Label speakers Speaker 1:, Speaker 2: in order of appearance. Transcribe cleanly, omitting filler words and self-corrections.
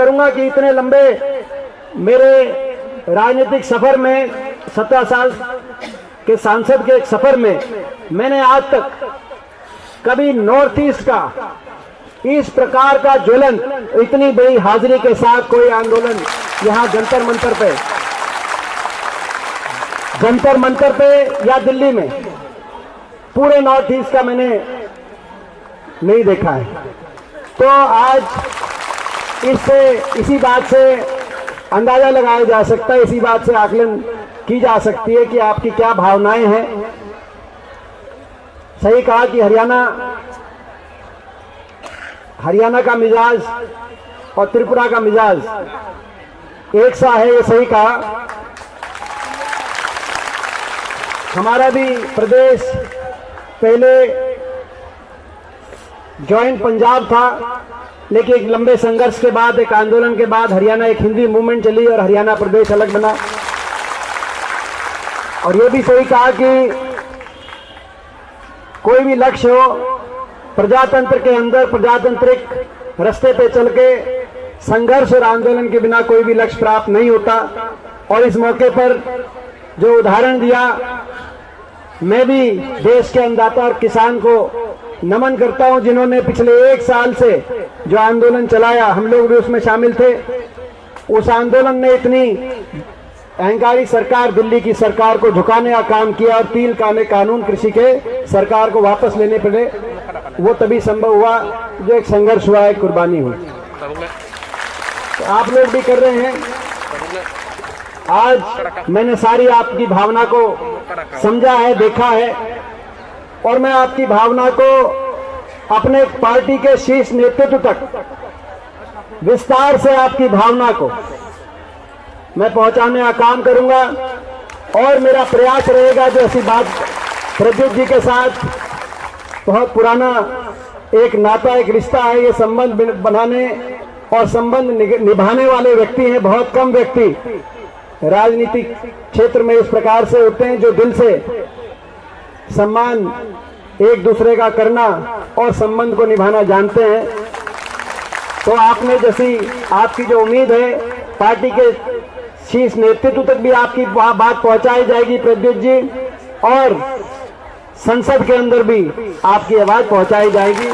Speaker 1: करूंगा कि इतने लंबे मेरे राजनीतिक सफर में, 17 साल के सांसद के एक सफर में, मैंने आज तक कभी नॉर्थ ईस्ट का इस प्रकार का ज्वलंत, इतनी बड़ी हाजिरी के साथ कोई आंदोलन यहां जंतर मंतर पे या दिल्ली में, पूरे नॉर्थ ईस्ट का मैंने नहीं देखा है। तो आज इसी बात से अंदाजा लगाया जा सकता है, इसी बात से आकलन की जा सकती है कि आपकी क्या भावनाएं हैं। सही कहा कि हरियाणा का मिजाज और त्रिपुरा का मिजाज एक सा है, ये सही कहा। हमारा भी प्रदेश पहले जॉइंट पंजाब था, लेकिन एक लंबे संघर्ष के बाद, एक आंदोलन के बाद हरियाणा एक हिंदी मूवमेंट चली और हरियाणा प्रदेश अलग बना। और ये भी सही कहा कि कोई भी लक्ष्य हो, प्रजातंत्र के अंदर प्रजातांत्रिक रास्ते पे चल के संघर्ष और आंदोलन के बिना कोई भी लक्ष्य प्राप्त नहीं होता। और इस मौके पर जो उदाहरण दिया, मैं भी देश के अन्नदाता और किसान को नमन करता हूं, जिन्होंने पिछले 1 साल से जो आंदोलन चलाया, हम लोग भी उसमें शामिल थे। उस आंदोलन ने इतनी अहंकारी सरकार, दिल्ली की सरकार को झुकाने का काम किया और 3 कानून कृषि के सरकार को वापस लेने पड़े। वो तभी संभव हुआ जो एक संघर्ष हुआ, एक कुर्बानी हुई। तो आप लोग भी कर रहे हैं। आज मैंने सारी आपकी भावना को समझा है, देखा है, और मैं आपकी भावना को अपने पार्टी के शीर्ष नेतृत्व तक विस्तार से आपकी भावना को मैं पहुंचाने का काम करूंगा। और मेरा प्रयास रहेगा, जो ऐसी बात प्रद्युत जी के साथ बहुत पुराना एक नाता, एक रिश्ता है, ये संबंध बनाने और संबंध निभाने वाले व्यक्ति हैं। बहुत कम व्यक्ति राजनीतिक क्षेत्र में इस प्रकार से होते हैं, जो दिल से सम्मान एक दूसरे का करना और संबंध को निभाना जानते हैं। तो आपने जैसी आपकी जो उम्मीद है, पार्टी के शीर्ष नेतृत्व तक भी आपकी बात पहुंचाई जाएगी प्रद्युत जी, और संसद के अंदर भी आपकी आवाज पहुंचाई जाएगी।